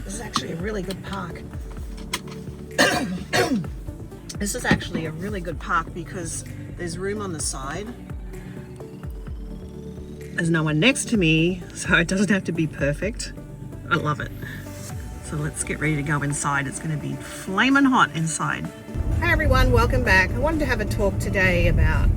This is actually a really good park. This is actually a really good park because there's room on the side. There's no one next to me, so it doesn't have to be perfect. I love it. So let's get ready to go inside. It's going to be flaming hot inside. Hi everyone, welcome back. I wanted to have a talk today about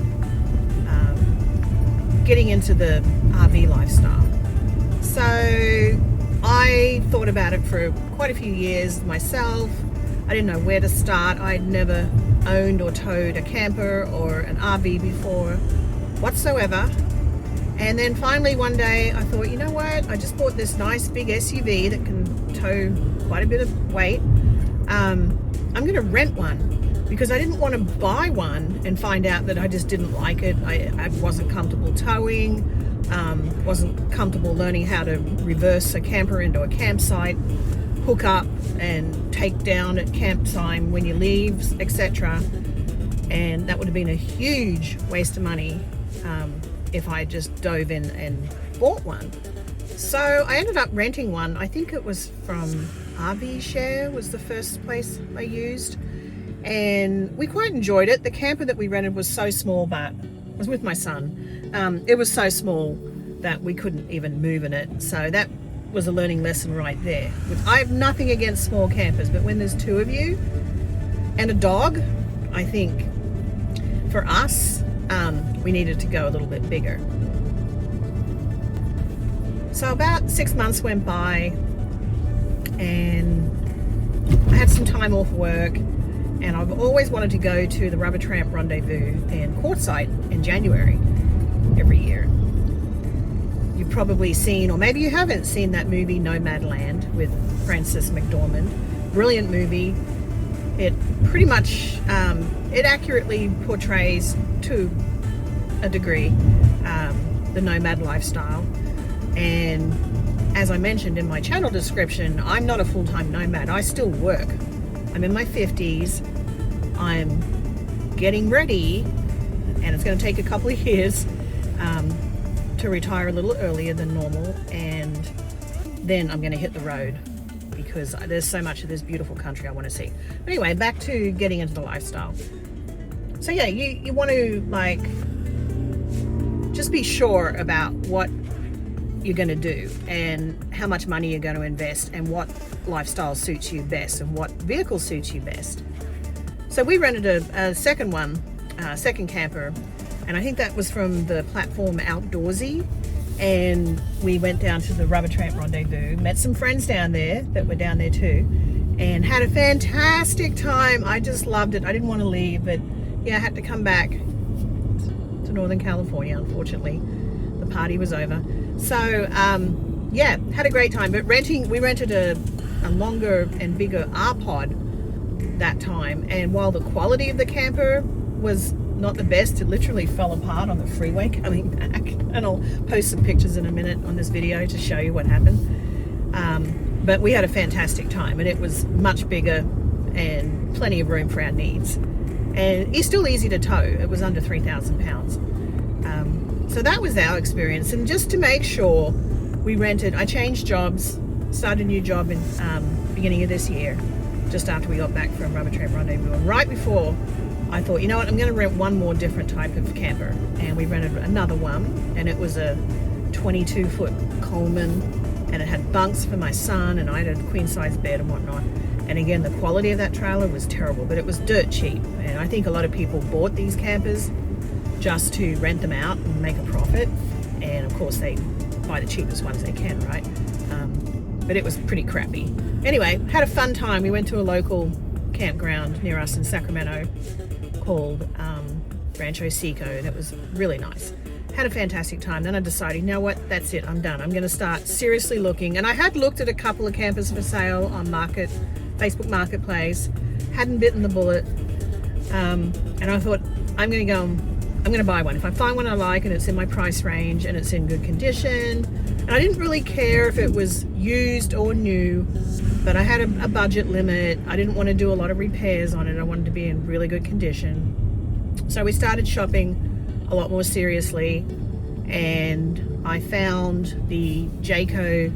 getting into the RV lifestyle. So I thought about it for quite a few years myself. I didn't know where to start. I'd never owned or towed a camper or an RV before whatsoever. And then finally one day I thought, you know what? I just bought this nice big SUV that can tow quite a bit of weight. I'm going to rent one because I didn't want to buy one and find out that I just didn't like it. I wasn't comfortable towing, wasn't comfortable learning how to reverse a camper into a campsite, hook up and take down at camp time when you leave, etc. And that would have been a huge waste of money if I just dove in and bought one. So I ended up renting one. I think it was from RV Share was the first place I used, and we quite enjoyed it. The camper that we rented was so small, but I was with my son. It was so small that we couldn't even move in it. So that was a learning lesson right there. I have nothing against small campers, but when there's two of you and a dog, I think for us, we needed to go a little bit bigger. So about 6 months went by and I had some time off work, and I've always wanted to go to the Rubber Tramp Rendezvous in Quartzsite in January every year. You've probably seen, or maybe you haven't seen, that movie Nomadland with Frances McDormand. Brilliant movie. It pretty much, it accurately portrays to a degree the nomad lifestyle. And as I mentioned in my channel description, I'm not a full-time nomad. I still work. I'm in my 50s. I'm getting ready, and it's going to take a couple of years to retire a little earlier than normal, and then I'm going to hit the road because there's so much of this beautiful country I want to see. But anyway, back to getting into the lifestyle. So yeah, you want to like just be sure about what you're going to do and how much money you're going to invest and what lifestyle suits you best and what vehicle suits you best. So we rented a second camper, and I think that was from the platform Outdoorsy, and we went down to the Rubber Tramp Rendezvous, met some friends down there that were down there too, and had a fantastic time. I just loved it. I didn't want to leave, but yeah, I had to come back to Northern California. Unfortunately, the party was over. So yeah, had a great time. But we rented a longer and bigger R-Pod that time, and while the quality of the camper was not the best, it literally fell apart on the freeway coming back, and I'll post some pictures in a minute on this video to show you what happened. But we had a fantastic time, and it was much bigger and plenty of room for our needs, and it's still easy to tow. It was under 3,000 pounds. So that was our experience. And just to make sure, we rented, I changed jobs, started a new job in beginning of this year, just after we got back from Rubber Tramp Rendezvous. And right before, I thought, you know what, I'm going to rent one more different type of camper. And we rented another one, and it was a 22-foot Coleman, and it had bunks for my son, and I had a queen-size bed and whatnot. And again, the quality of that trailer was terrible, but it was dirt cheap. And I think a lot of people bought these campers just to rent them out and make a profit, and of course they buy the cheapest ones they can, right? But it was pretty crappy. Anyway, had a fun time. We went to a local campground near us in Sacramento called Rancho Seco, and it was really nice. Had a fantastic time. Then I decided, you know what, that's it, I'm done. I'm going to start seriously looking. And I had looked at a couple of campers for sale on Facebook Marketplace, hadn't bitten the bullet, and I thought, I'm going to buy one. If I find one I like and it's in my price range and it's in good condition, and I didn't really care if it was used or new, but I had a budget limit. I didn't want to do a lot of repairs on it. I wanted to be in really good condition. So we started shopping a lot more seriously, and I found the Jayco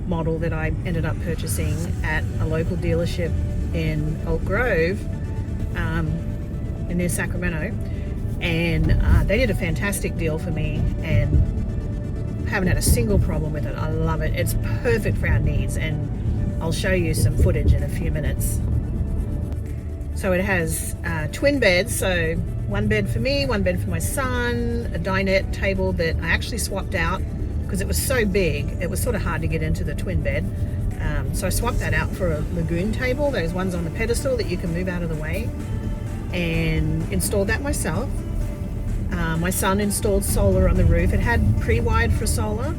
model that I ended up purchasing at a local dealership in Oak Grove, near Sacramento, and they did a fantastic deal for me, and haven't had a single problem with it. I love it. It's perfect for our needs, and I'll show you some footage in a few minutes. So it has twin beds, so one bed for me, one bed for my son, a dinette table that I actually swapped out because it was so big, it was sort of hard to get into the twin bed. So I swapped that out for a lagoon table, those ones on the pedestal that you can move out of the way, and installed that myself. My son installed solar on the roof. It had pre-wired for solar.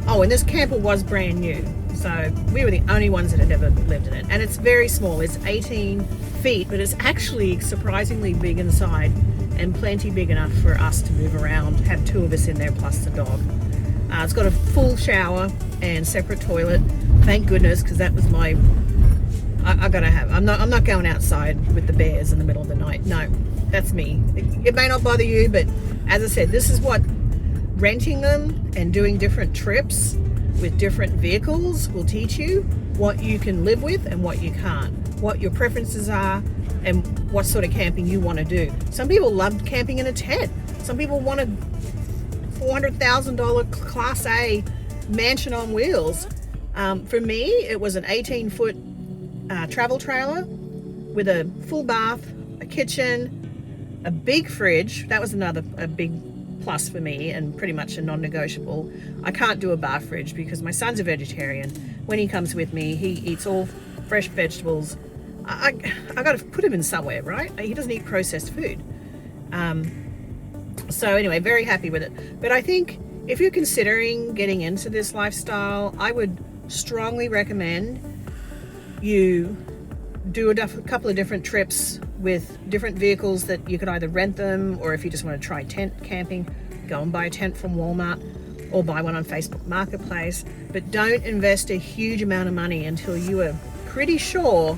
Oh, and this camper was brand new, so we were the only ones that had ever lived in it. And it's very small. It's 18 feet, but it's actually surprisingly big inside and plenty big enough for us to move around, have two of us in there plus the dog. It's got a full shower and separate toilet. Thank goodness, because that was my... I gotta have. I'm not going outside with the bears in the middle of the night. No, that's me. It may not bother you, but as I said, this is what renting them and doing different trips with different vehicles will teach you, what you can live with and what you can't, what your preferences are, and what sort of camping you want to do. Some people love camping in a tent. Some people want a $400,000 Class A mansion on wheels. For me, it was an 18-foot travel trailer with a full bath, a kitchen, a big fridge. That was a big plus for me, and pretty much a non-negotiable. I can't do a bar fridge because my son's a vegetarian. When he comes with me, he eats all fresh vegetables. I got to put him in somewhere, right? He doesn't eat processed food. So anyway, very happy with it. But I think if you're considering getting into this lifestyle, I would strongly recommend you do a couple of different trips with different vehicles that you could either rent them, or if you just want to try tent camping, go and buy a tent from Walmart or buy one on Facebook Marketplace. But don't invest a huge amount of money until you are pretty sure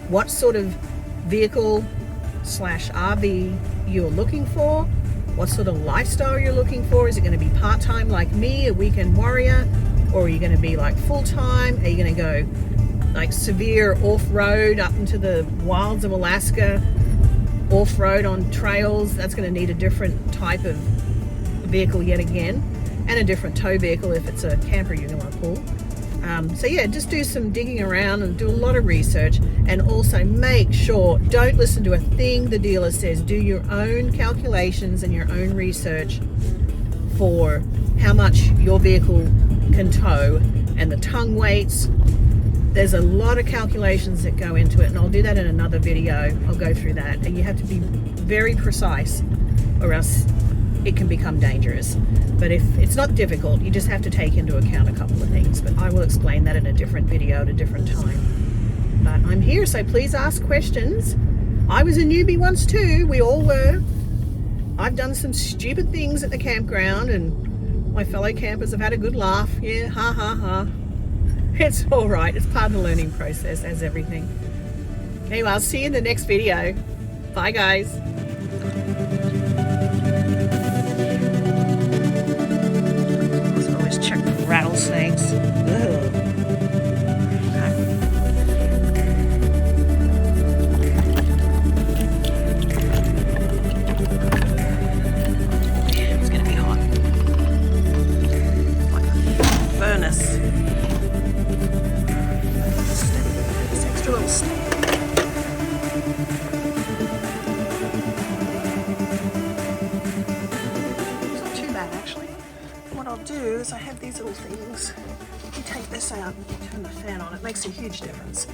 what sort of vehicle / RV you're looking for, what sort of lifestyle you're looking for. Is it going to be part-time like me, a weekend warrior, or are you going to be like full-time? Are you going to go like severe off-road up into the wilds of Alaska, off-road on trails? That's going to need a different type of vehicle yet again, and a different tow vehicle if it's a camper you're going to pull. So yeah, just do some digging around and do a lot of research, and also make sure, don't listen to a thing the dealer says. Do your own calculations and your own research for how much your vehicle can tow and the tongue weights. There's a lot of calculations that go into it, and I'll do that in another video. I'll go through that, and you have to be very precise or else it can become dangerous. But if it's not difficult, you just have to take into account a couple of things, but I will explain that in a different video at a different time. But I'm here, so please ask questions. I was a newbie once too. We all were. I've done some stupid things at the campground, and my fellow campers have had a good laugh. Yeah, ha ha ha. It's all right. It's part of the learning process, as everything. Anyway, I'll see you in the next video. Bye, guys. Let's always check for rattlesnakes. Ugh. It's gonna be hot. Like a furnace. This extra little step. Is I have these little things. You take this out and turn the fan on. It makes a huge difference.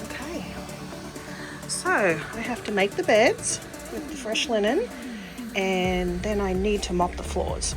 Okay, so I have to make the beds with the fresh linen, and then I need to mop the floors.